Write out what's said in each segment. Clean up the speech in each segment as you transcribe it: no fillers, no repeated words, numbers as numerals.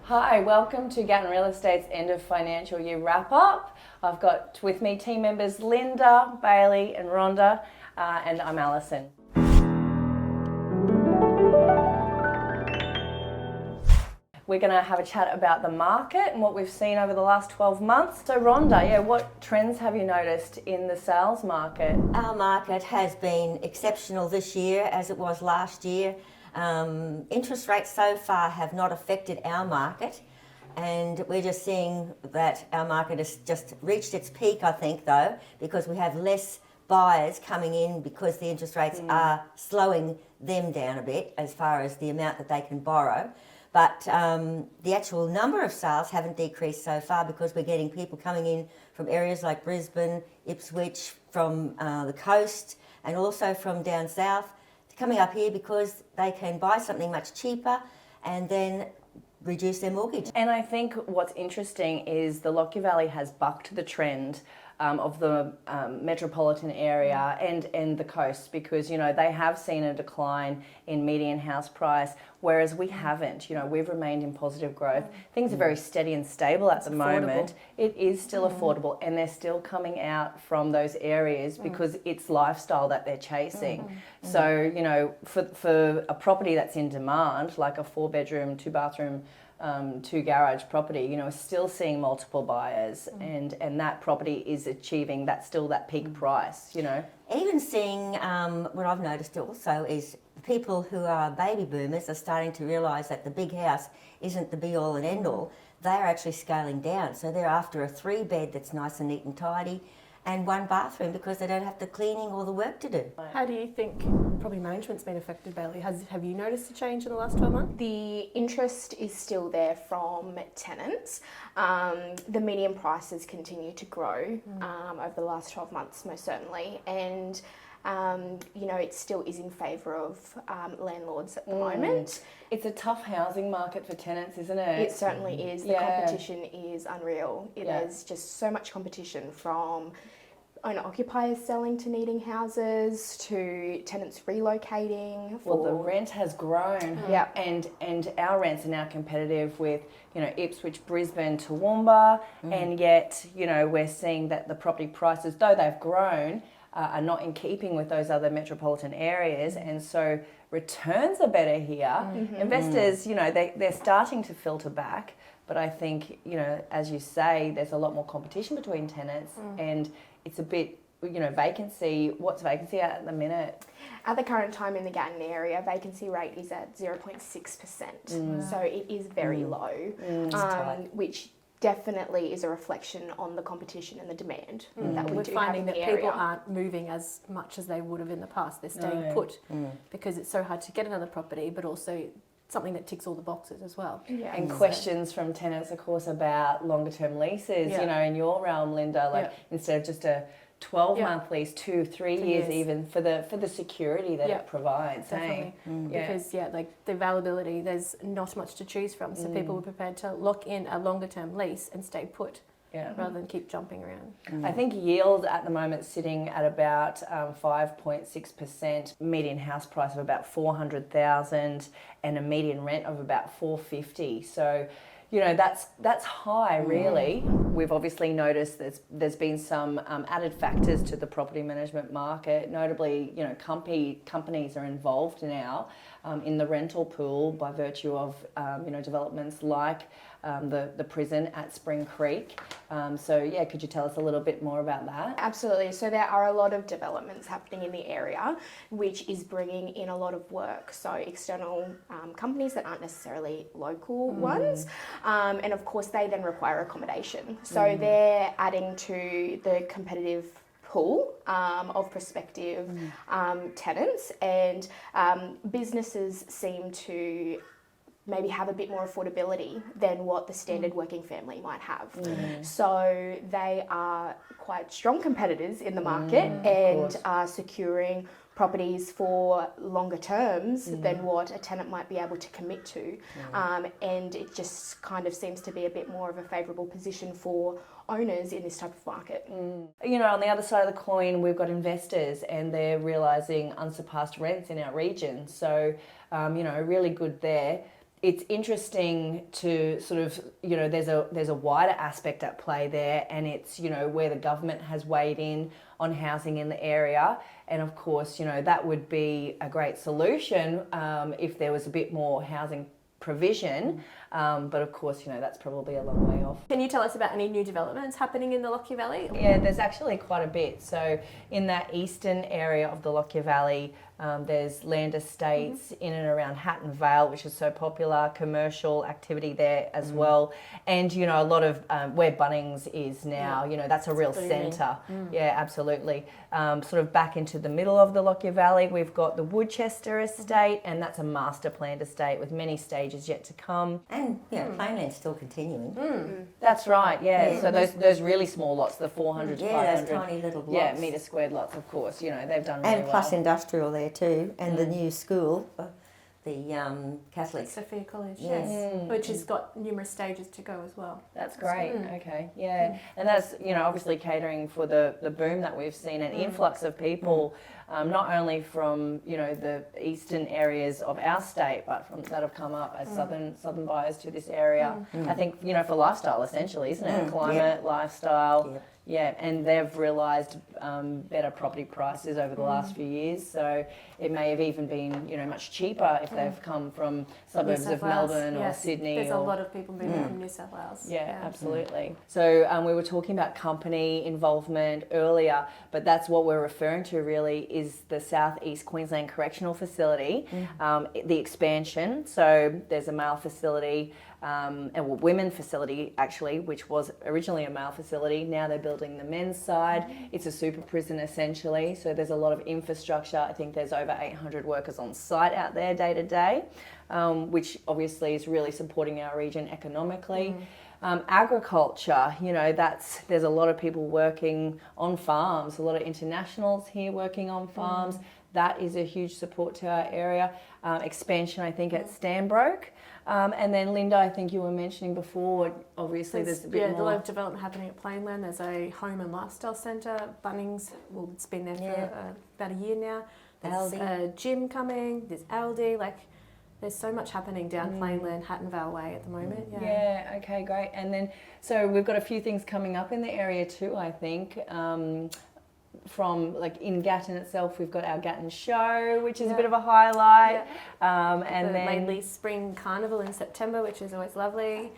Hi, welcome to Gatton Real Estate's end of financial year wrap up. I've got with me team members Linda, Bailea and Rhonda, and I'm Allison. We're going to have a chat about the market and what we've seen over the last 12 months. So Rhonda, what trends have you noticed in the sales market? Our market has been exceptional this year as it was last year. Interest rates so far have not affected our market, and we're just seeing that our market has just reached its peak, I think, though, because we have less buyers coming in because the interest rates are slowing them down a bit as far as the amount that they can borrow. But the actual number of sales haven't decreased so far because we're getting people coming in from areas like Brisbane, Ipswich, from the coast, and also from down south, coming up here because they can buy something much cheaper and then reduce their mortgage. And I think what's interesting is the Lockyer Valley has bucked the trend of the metropolitan area and the coast, because they have seen a decline in median house price, whereas we haven't. We've remained in positive growth. Things are very steady and stable at the moment. It is still affordable, and they're still coming out from those areas because it's lifestyle that they're chasing. So for a property that's in demand, like a 4-bedroom, 2-bathroom, 2-garage property, still seeing multiple buyers, and that property is achieving that peak price. Even seeing what I've noticed also is people who are baby boomers are starting to realise that the big house isn't the be all and end all. They're actually scaling down, so they're after a 3-bed that's nice and neat and tidy, and 1 bathroom because they don't have the cleaning or the work to do. How do you think property management's been affected, Bailea? Have you noticed a change in the last 12 months? The interest is still there from tenants. The median prices continue to grow over the last 12 months, most certainly, and it still is in favour of landlords at the moment. It's a tough housing market for tenants, isn't it? It certainly is. The competition is unreal. There's just so much competition, from owner-occupiers selling to needing houses to tenants relocating. Well, the rent has grown, and our rents are now competitive with Ipswich, Brisbane, Toowoomba, and yet we're seeing that the property prices, though they've grown, are not in keeping with those other metropolitan areas, and so returns are better here. Investors, they're starting to filter back, but I think, as you say, there's a lot more competition between tenants, and it's a bit, vacancy. What's vacancy at the minute? At the current time in the Gatton area, vacancy rate is at 0.6%, so it is very low, which definitely is a reflection on the competition and the demand that we do have in the area. We're finding that people aren't moving as much as they would have in the past. They're staying put because it's so hard to get another property, but also something that ticks all the boxes as well. And questions from tenants, of course, about longer term leases, in your realm, Linda, instead of just a 12-month lease, 2-3 years even, for the security that it provides. Definitely. Because the availability, there's not much to choose from, so people were prepared to lock in a longer term lease and stay put rather than keep jumping around. I think yield at the moment sitting at about 5.6%, median house price of about $400,000, and a median rent of about $450. So that's high, really. We've obviously noticed there's been some added factors to the property management market. Notably, companies are involved now in the rental pool by virtue of developments like the prison at Spring Creek. Could you tell us a little bit more about that? Absolutely. So there are a lot of developments happening in the area, which is bringing in a lot of work. So external companies that aren't necessarily local ones. And of course, they then require accommodation. So they're adding to the competitive pool of prospective tenants, and businesses seem to maybe have a bit more affordability than what the standard working family might have. So they are quite strong competitors in the market and are securing properties for longer terms than what a tenant might be able to commit to. And it just kind of seems to be a bit more of a favourable position for owners in this type of market. On the other side of the coin, we've got investors, and they're realising unsurpassed rents in our region. So, really good there. it's interesting to sort of, there's a wider aspect at play there, and it's, where the government has weighed in on housing in the area. And of course, that would be a great solution if there was a bit more housing provision. But of course, that's probably a long way off. Can you tell us about any new developments happening in the Lockyer Valley? Yeah, there's actually quite a bit. So in that eastern area of the Lockyer Valley, there's land estates in and around Gatton Vale, which is so popular, commercial activity there as well. And, a lot of where Bunnings is now, that's a real centre. Yeah, absolutely. Sort of back into the middle of the Lockyer Valley, we've got the Woodchester estate, and that's a master planned estate with many stages yet to come. And Plainland's still continuing. That's right, yeah. So those really small lots, the 400 to 500. Those tiny little blocks. Yeah, metre squared lots, of course. They've done really And plus well. industrial there too, and the new school, the Catholic. Sophia College, Yes. which has got numerous stages to go as well. That's great. Okay, yeah, and that's obviously catering for the boom that we've seen, an influx of people, not only from the eastern areas of our state, but from that have come up as southern buyers to this area. I think for lifestyle essentially, isn't it? Climate, lifestyle. Yep. Yeah, and they've realised better property prices over the last few years. So it may have even been, much cheaper if they've come from suburbs of Melbourne or Sydney. There's a lot of people moving from New South Wales. Yeah, absolutely. So we were talking about company involvement earlier, but that's what we're referring to really is the South East Queensland Correctional Facility, the expansion. So there's a male facility, women facility actually, which was originally a male facility. Now they're building the men's side. It's a super prison essentially. So there's a lot of infrastructure. I think there's over 800 workers on site out there day to day, which obviously is really supporting our region economically. Agriculture, there's a lot of people working on farms, a lot of internationals here working on farms. That is a huge support to our area. Expansion, I think, at Stanbroke. And then Linda, I think you were mentioning before, obviously there's a bit more. Yeah, a lot of development happening at Plainland. There's a home and lifestyle centre. Bunnings, well, it's been there for about a year now. There's a gym coming. There's Aldi. There's so much happening down Plainland, Gatton Vale Way at the moment. Yeah, okay, great. And then, so we've got a few things coming up in the area too, I think. From in Gatton itself, we've got our Gatton show, which is a bit of a highlight. And then Mainly Spring Carnival in September, which is always lovely.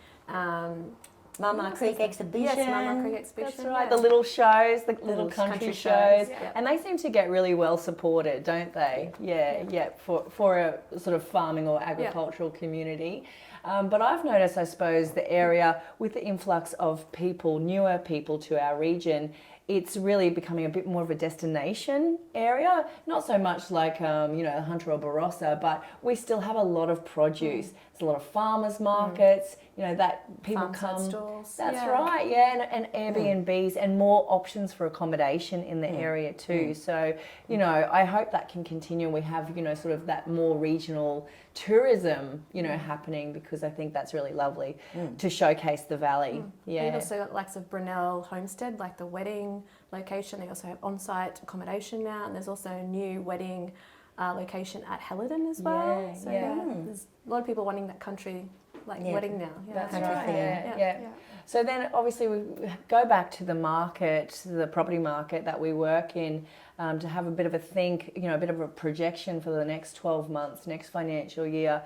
Mama Creek exhibition. Yes, Mama Creek exhibition. that's right, the little shows, the little country shows, yeah. and they seem to get really well supported, don't they? Yeah, for a sort of farming or agricultural community. But I've noticed, I suppose, the area with the influx of people, newer people to our region, it's really becoming a bit more of a destination area. Not so much like, Hunter or Barossa, but we still have a lot of produce. There's a lot of farmers markets, that people Farmside stalls. That's right, and Airbnbs and more options for accommodation in the area too. So, I hope that can continue. We have, sort of that more regional tourism, happening, because I think that's really lovely to showcase the valley. Yeah. We've also got likes of Brunel Homestead, like the wedding location. They also have on-site accommodation now, and there's also a new wedding location at Helidon as well. There's a lot of people wanting that country wedding now. That's Country right. thing. Yeah. So then, obviously, we go back to the market, the property market that we work in, to have a bit of a think, a bit of a projection for the next 12 months, next financial year,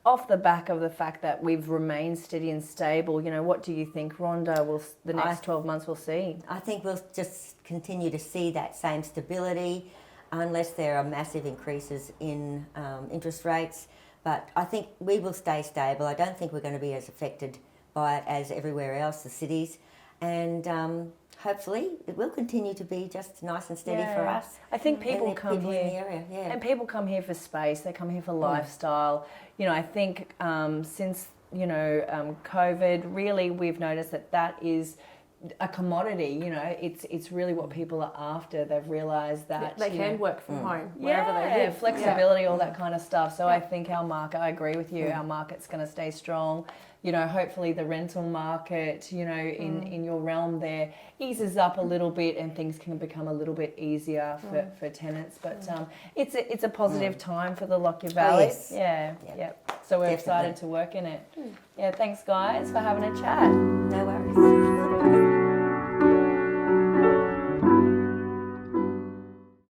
off the back of the fact that we've remained steady and stable. What do you think, Rhonda? The next 12 months we'll see? I think we'll just continue to see that same stability, unless there are massive increases in interest rates. But I think we will stay stable. I don't think we're going to be as affected by it as everywhere else, the cities. And hopefully it will continue to be just nice and steady for us. I think people come people here, in the area, and people come here for space. They come here for lifestyle. I think since COVID, really we've noticed that is a commodity. It's really what people are after. They've realised that They can work from home wherever they live. Flexibility, all that kind of stuff. So I think our market, I agree with you, our market's going to stay strong. you know, hopefully the rental market, you know, in your realm there eases up a little bit and things can become a little bit easier for tenants. But it's a positive time for the Lockyer Valley. yes. Yeah. So we're Definitely. excited to work in it. Yeah, thanks guys for having a chat. No worries.